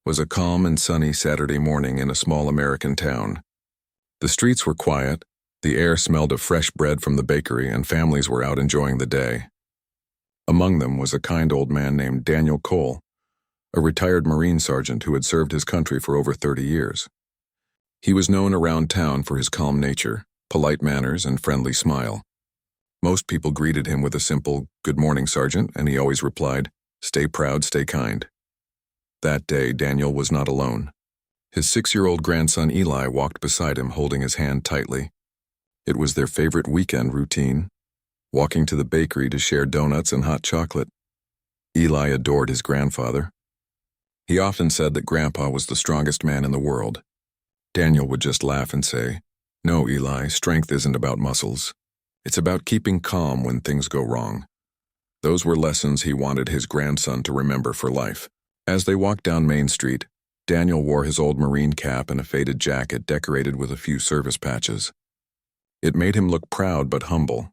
was a calm and sunny Saturday morning in a small American town. The streets were quiet, the air smelled of fresh bread from the bakery, and families were out enjoying the day. Among them was a kind old man named Daniel Cole, a retired Marine sergeant who had served his country for over 30 years. He was known around town for his calm nature, polite manners, and friendly smile. Most people greeted him with a simple, "Good morning, Sergeant," and he always replied, "Stay proud, stay kind." That day, Daniel was not alone. His 6-year-old grandson Eli walked beside him, holding his hand tightly. It was their favorite weekend routine, walking to the bakery to share donuts and hot chocolate. Eli adored his grandfather. He often said that Grandpa was the strongest man in the world. Daniel would just laugh and say, "No, Eli, strength isn't about muscles. It's about keeping calm when things go wrong." Those were lessons he wanted his grandson to remember for life. As they walked down Main Street, Daniel wore his old Marine cap and a faded jacket decorated with a few service patches. It made him look proud but humble,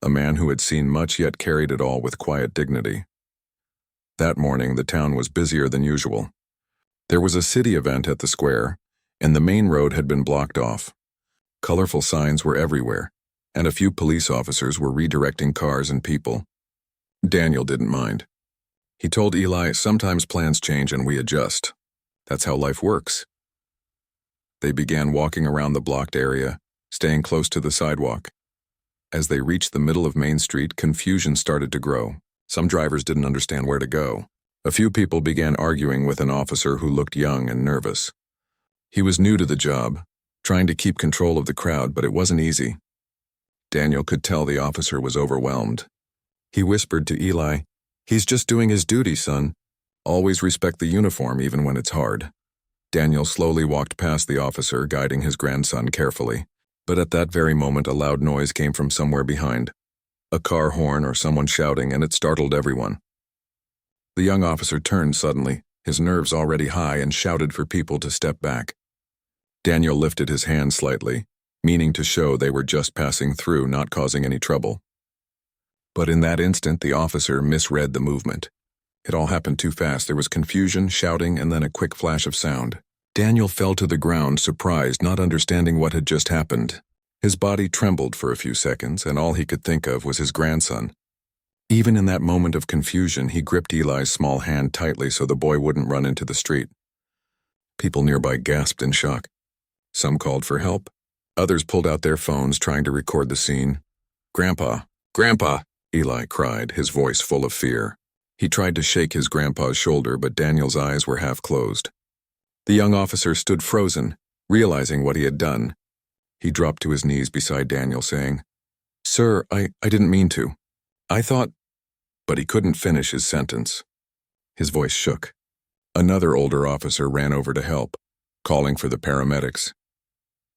a man who had seen much yet carried it all with quiet dignity. That morning, the town was busier than usual. There was a city event at the square, and the main road had been blocked off. Colorful signs were everywhere, and a few police officers were redirecting cars and people. Daniel didn't mind. He told Eli, "Sometimes plans change and we adjust. That's how life works." They began walking around the blocked area, staying close to the sidewalk. As they reached the middle of Main Street, confusion started to grow. Some drivers didn't understand where to go. A few people began arguing with an officer who looked young and nervous. He was new to the job, trying to keep control of the crowd, but it wasn't easy. Daniel could tell the officer was overwhelmed. He whispered to Eli, "He's just doing his duty, son. Always respect the uniform even when it's hard." Daniel slowly walked past the officer, guiding his grandson carefully. But at that very moment, a loud noise came from somewhere behind. A car horn or someone shouting, and it startled everyone. The young officer turned suddenly, his nerves already high, and shouted for people to step back. Daniel lifted his hand slightly, meaning to show they were just passing through, not causing any trouble. But in that instant, the officer misread the movement. It all happened too fast. There was confusion, shouting, and then a quick flash of sound. Daniel fell to the ground, surprised, not understanding what had just happened. His body trembled for a few seconds, and all he could think of was his grandson. Even in that moment of confusion, he gripped Eli's small hand tightly so the boy wouldn't run into the street. People nearby gasped in shock. Some called for help. Others pulled out their phones, trying to record the scene. "Grandpa! Grandpa!" Eli cried, his voice full of fear. He tried to shake his grandpa's shoulder, but Daniel's eyes were half closed. The young officer stood frozen, realizing what he had done. He dropped to his knees beside Daniel, saying, "Sir, I didn't mean to. I thought—" But he couldn't finish his sentence. His voice shook. Another older officer ran over to help, calling for the paramedics.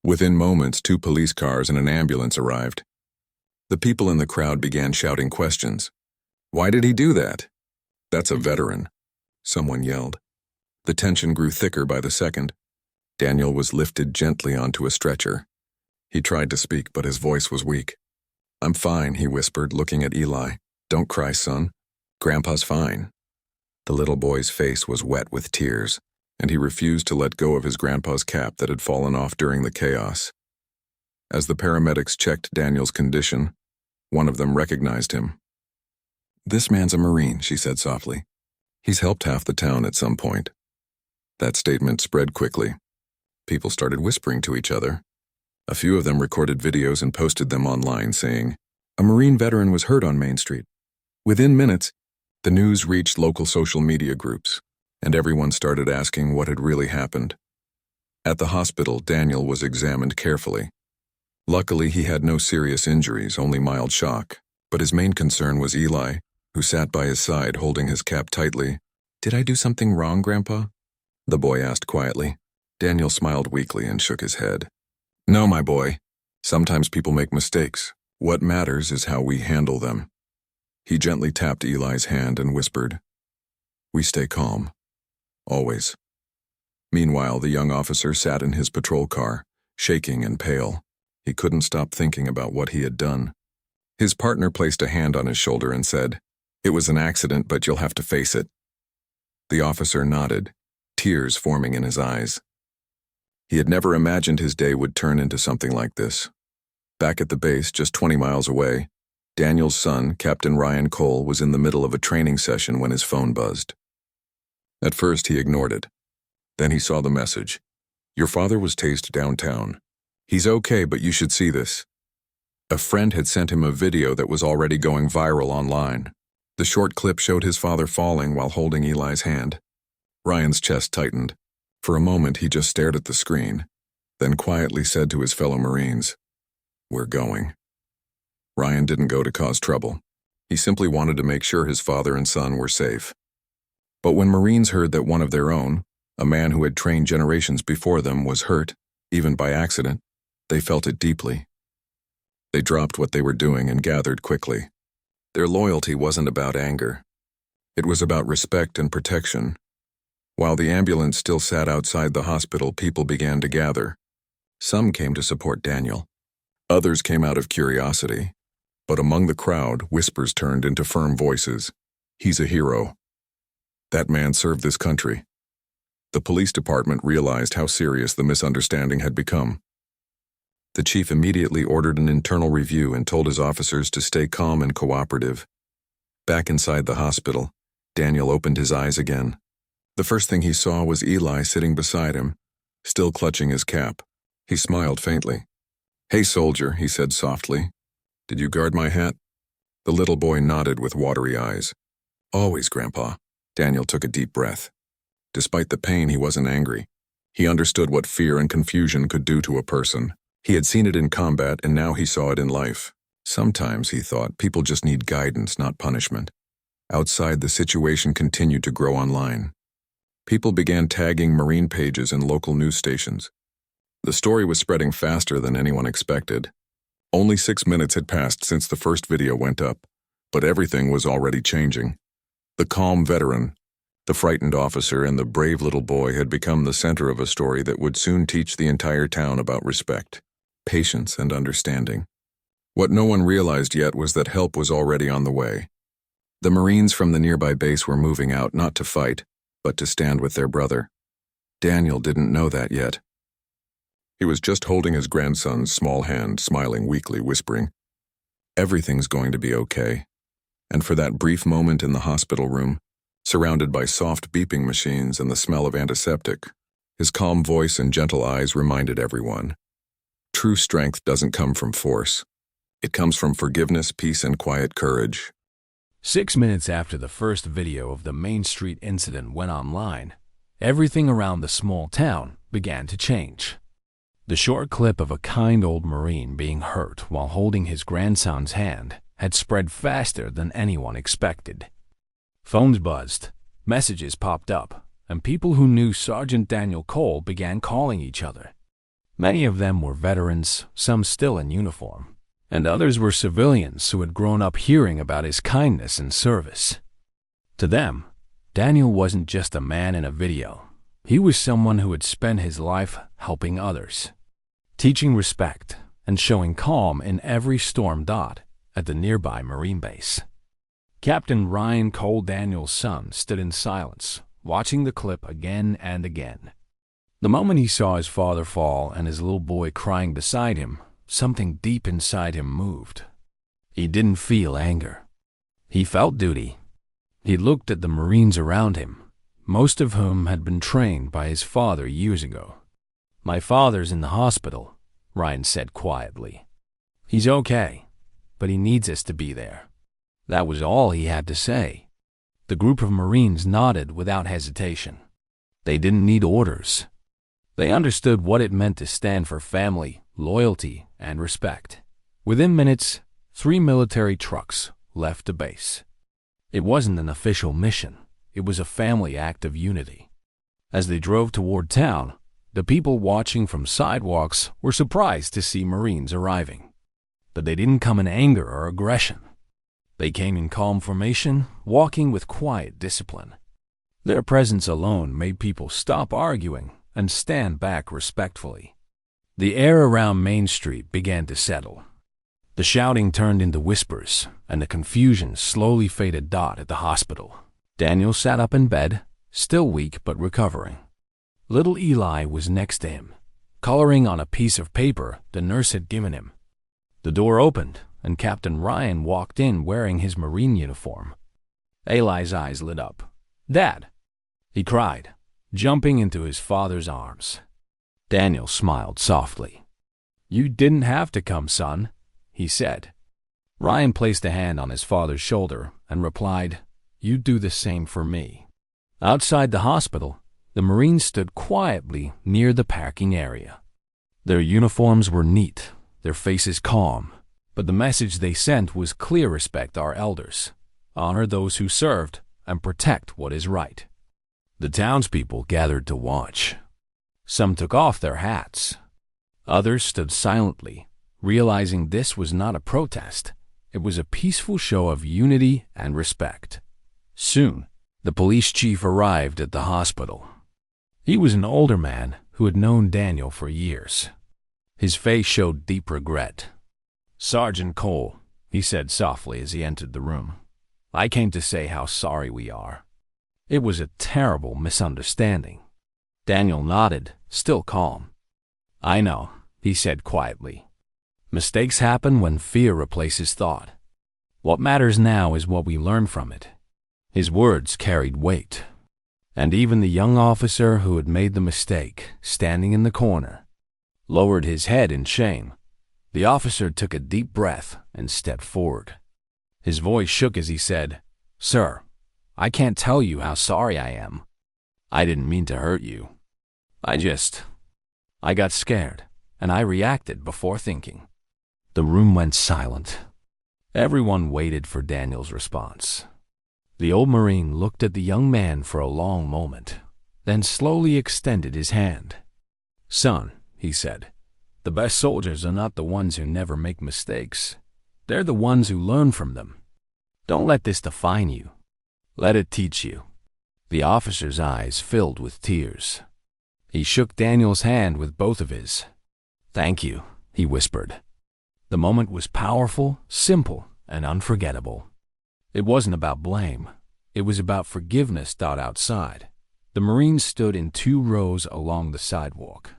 Within moments, 2 police cars and an ambulance arrived. The people in the crowd began shouting questions. "Why did he do that?" "That's a veteran," someone yelled. The tension grew thicker by the second. Daniel was lifted gently onto a stretcher. He tried to speak, but his voice was weak. "I'm fine," he whispered, looking at Eli. "Don't cry, son. Grandpa's fine." The little boy's face was wet with tears, and he refused to let go of his grandpa's cap that had fallen off during the chaos. As the paramedics checked Daniel's condition, one of them recognized him. "This man's a Marine," she said softly. "He's helped half the town at some point." That statement spread quickly. People started whispering to each other. A few of them recorded videos and posted them online, saying, "A Marine veteran was hurt on Main Street." Within minutes, the news reached local social media groups, and everyone started asking what had really happened. At the hospital, Daniel was examined carefully. Luckily, he had no serious injuries, only mild shock, but his main concern was Eli, who sat by his side holding his cap tightly. "Did I do something wrong, Grandpa?" the boy asked quietly. Daniel smiled weakly and shook his head. "No, my boy. Sometimes people make mistakes. What matters is how we handle them." He gently tapped Eli's hand and whispered, "We stay calm. Always." Meanwhile, the young officer sat in his patrol car, shaking and pale. He couldn't stop thinking about what he had done. His partner placed a hand on his shoulder and said, "It was an accident, but you'll have to face it." The officer nodded. tears forming in his eyes. He had never imagined his day would turn into something like this. Back at the base, just 20 miles away, Daniel's son, Captain Ryan Cole, was in the middle of a training session when his phone buzzed. At first, he ignored it. Then he saw the message. "Your father was tased downtown. He's okay, but you should see this." A friend had sent him a video that was already going viral online. The short clip showed his father falling while holding Eli's hand. Ryan's chest tightened. For a moment, he just stared at the screen, then quietly said to his fellow Marines, "We're going." Ryan didn't go to cause trouble. He simply wanted to make sure his father and son were safe. But when Marines heard that one of their own, a man who had trained generations before them, was hurt, even by accident, they felt it deeply. They dropped what they were doing and gathered quickly. Their loyalty wasn't about anger. It was about respect and protection. While the ambulance still sat outside the hospital, people began to gather. Some came to support Daniel. Others came out of curiosity. But among the crowd, whispers turned into firm voices. "He's a hero. That man served this country." The police department realized how serious the misunderstanding had become. The chief immediately ordered an internal review and told his officers to stay calm and cooperative. Back inside the hospital, Daniel opened his eyes again. The first thing he saw was Eli sitting beside him, still clutching his cap. He smiled faintly. "Hey, soldier," he said softly. "Did you guard my hat?" The little boy nodded with watery eyes. "Always, Grandpa." Daniel took a deep breath. Despite the pain, he wasn't angry. He understood what fear and confusion could do to a person. He had seen it in combat, and now he saw it in life. Sometimes, he thought, people just need guidance, not punishment. Outside, the situation continued to grow online. People began tagging Marine pages in local news stations. The story was spreading faster than anyone expected. Only 6 minutes had passed since the first video went up, but everything was already changing. The calm veteran, the frightened officer, and the brave little boy had become the center of a story that would soon teach the entire town about respect, patience, and understanding. What no one realized yet was that help was already on the way. The Marines from the nearby base were moving out not to fight, but to stand with their brother. Daniel didn't know that yet. He was just holding his grandson's small hand, smiling weakly, whispering, "Everything's going to be okay." And for that brief moment in the hospital room, surrounded by soft beeping machines and the smell of antiseptic, his calm voice and gentle eyes reminded everyone, true strength doesn't come from force. It comes from forgiveness, peace, and quiet courage. 6 minutes after the first video of the Main Street incident went online, everything around the small town began to change. The short clip of a kind old Marine being hurt while holding his grandson's hand had spread faster than anyone expected. Phones buzzed, messages popped up, and people who knew Sergeant Daniel Cole began calling each other. Many of them were veterans, some still in uniform, and others were civilians who had grown up hearing about his kindness and service. To them, Daniel wasn't just a man in a video. He was someone who had spent his life helping others, teaching respect, and showing calm in every storm dot at the nearby Marine base. Captain Ryan Cole, Daniel's son, stood in silence, watching the clip again and again. The moment he saw his father fall and his little boy crying beside him, something deep inside him moved. He didn't feel anger. He felt duty. He looked at the Marines around him, most of whom had been trained by his father years ago. "My father's in the hospital," Ryan said quietly. "He's okay, but he needs us to be there." That was all he had to say. The group of Marines nodded without hesitation. They didn't need orders. They understood what it meant to stand for family, loyalty, and respect. Within minutes, 3 military trucks left the base. It wasn't an official mission. It was a family act of unity. As they drove toward town, the people watching from sidewalks were surprised to see Marines arriving. But they didn't come in anger or aggression. They came in calm formation, walking with quiet discipline. Their presence alone made people stop arguing and stand back respectfully. The air around Main Street began to settle. The shouting turned into whispers, and the confusion slowly faded. At the hospital, Daniel sat up in bed, still weak but recovering. Little Eli was next to him, coloring on a piece of paper the nurse had given him. The door opened, and Captain Ryan walked in wearing his Marine uniform. Eli's eyes lit up. "Dad!" he cried, jumping into his father's arms. Daniel smiled softly. "You didn't have to come, son," he said. Ryan placed a hand on his father's shoulder and replied, "You do the same for me." Outside the hospital, the Marines stood quietly near the parking area. Their uniforms were neat, their faces calm, but the message they sent was clear: respect our elders, honor those who served, and protect what is right. The townspeople gathered to watch. Some took off their hats. Others stood silently, realizing this was not a protest. It was a peaceful show of unity and respect. Soon, the police chief arrived at the hospital. He was an older man who had known Daniel for years. His face showed deep regret. "Sergeant Cole," he said softly as he entered the room, "I came to say how sorry we are. It was a terrible misunderstanding." Daniel nodded, still calm. "I know," he said quietly. "Mistakes happen when fear replaces thought. What matters now is what we learn from it." His words carried weight, and even the young officer who had made the mistake, standing in the corner, lowered his head in shame. The officer took a deep breath and stepped forward. His voice shook as he said, "Sir, I can't tell you how sorry I am. I didn't mean to hurt you. I got scared, and I reacted before thinking." The room went silent. Everyone waited for Daniel's response. The old Marine looked at the young man for a long moment, then slowly extended his hand. "Son," he said, "the best soldiers are not the ones who never make mistakes. They're the ones who learn from them. Don't let this define you. Let it teach you." The officer's eyes filled with tears. He shook Daniel's hand with both of his. "Thank you," he whispered. The moment was powerful, simple, and unforgettable. It wasn't about blame. It was about forgiveness outside. The Marines stood in 2 rows along the sidewalk.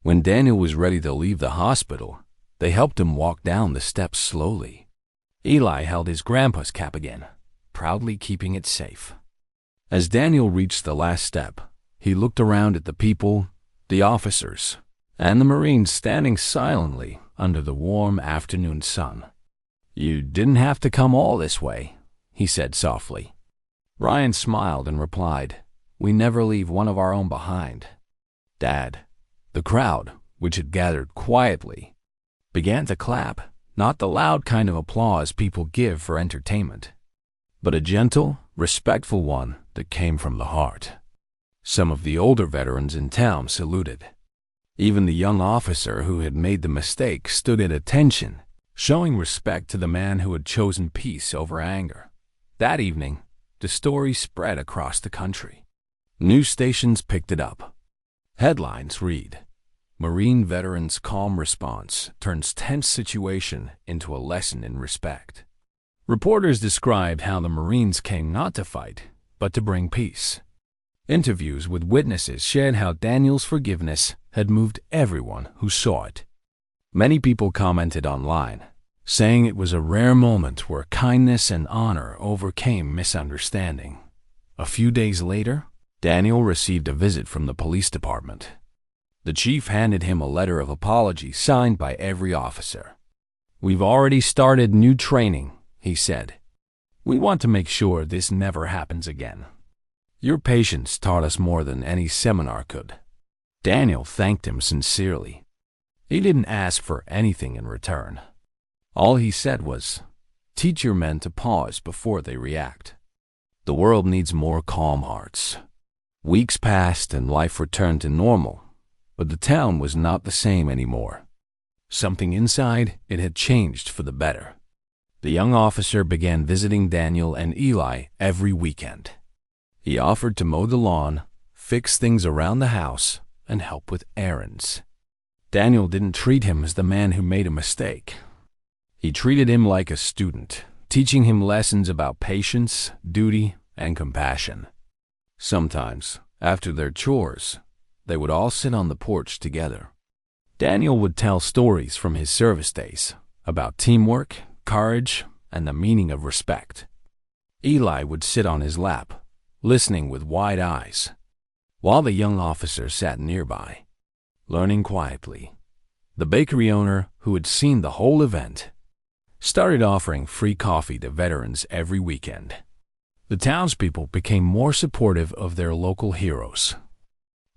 When Daniel was ready to leave the hospital, they helped him walk down the steps slowly. Eli held his grandpa's cap again, proudly keeping it safe. As Daniel reached the last step, he looked around at the people, the officers, and the Marines standing silently under the warm afternoon sun. "You didn't have to come all this way," he said softly. Ryan smiled and replied, "We never leave one of our own behind." "Dad." The crowd, which had gathered quietly, began to clap, not the loud kind of applause people give for entertainment, but a gentle, respectful one that came from the heart. Some of the older veterans in town saluted. Even the young officer who had made the mistake stood at attention, showing respect to the man who had chosen peace over anger. That evening, the story spread across the country. News stations picked it up. Headlines read, "Marine Veterans' Calm Response Turns Tense Situation into a Lesson in Respect." Reporters described how the Marines came not to fight, but to bring peace. Interviews with witnesses shared how Daniel's forgiveness had moved everyone who saw it. Many people commented online, saying it was a rare moment where kindness and honor overcame misunderstanding. A few days later, Daniel received a visit from the police department. The chief handed him a letter of apology signed by every officer. "We've already started new training," he said. "We want to make sure this never happens again. Your patience taught us more than any seminar could." Daniel thanked him sincerely. He didn't ask for anything in return. All he said was, "Teach your men to pause before they react." The world needs more calm hearts. Weeks passed and life returned to normal, but the town was not the same anymore. Something inside it had changed for the better. The young officer began visiting Daniel and Eli every weekend. He offered to mow the lawn, fix things around the house, and help with errands. Daniel didn't treat him as the man who made a mistake. He treated him like a student, teaching him lessons about patience, duty, and compassion. Sometimes, after their chores, they would all sit on the porch together. Daniel would tell stories from his service days about teamwork, courage, and the meaning of respect. Eli would sit on his lap, listening with wide eyes, while the young officer sat nearby, learning quietly. The bakery owner, who had seen the whole event, started offering free coffee to veterans every weekend. The townspeople became more supportive of their local heroes.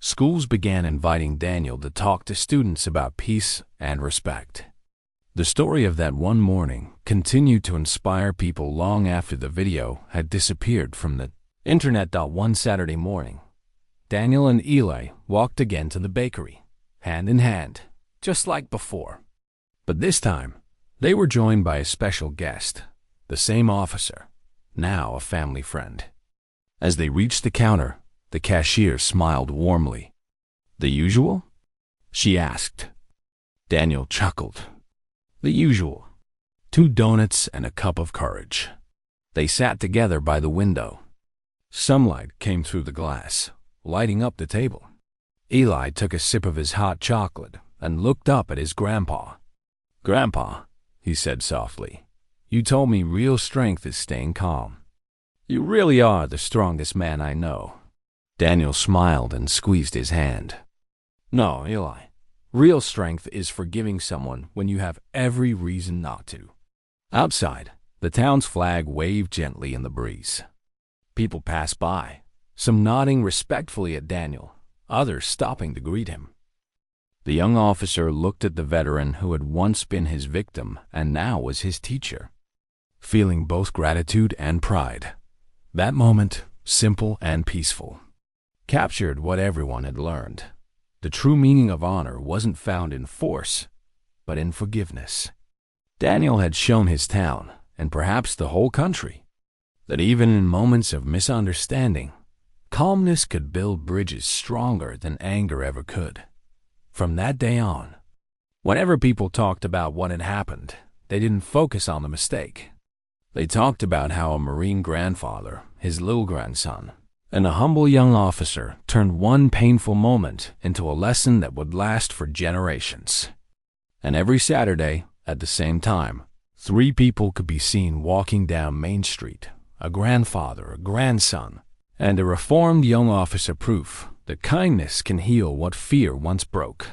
Schools began inviting Daniel to talk to students about peace and respect. The story of that one morning continued to inspire people long after the video had disappeared from the internet. One Saturday morning, Daniel and Eli walked again to the bakery, hand in hand, just like before. But this time, they were joined by a special guest, the same officer, now a family friend. As they reached the counter, the cashier smiled warmly. "The usual?" she asked. Daniel chuckled. "The usual. 2 donuts and a cup of courage." They sat together by the window. Sunlight came through the glass, lighting up the table. Eli took a sip of his hot chocolate and looked up at his grandpa. "Grandpa," he said softly, "you told me real strength is staying calm. You really are the strongest man I know." Daniel smiled and squeezed his hand. "No, Eli. Real strength is forgiving someone when you have every reason not to." Outside, the town's flag waved gently in the breeze. People passed by, some nodding respectfully at Daniel, others stopping to greet him. The young officer looked at the veteran who had once been his victim and now was his teacher, feeling both gratitude and pride. That moment, simple and peaceful, captured what everyone had learned. The true meaning of honor wasn't found in force, but in forgiveness. Daniel had shown his town, and perhaps the whole country, that even in moments of misunderstanding, calmness could build bridges stronger than anger ever could. From that day on, whenever people talked about what had happened, they didn't focus on the mistake. They talked about how a Marine grandfather, his little grandson, and a humble young officer turned one painful moment into a lesson that would last for generations. And every Saturday, at the same time, 3 people could be seen walking down Main Street, a grandfather, a grandson, and a reformed young officer, proof that kindness can heal what fear once broke.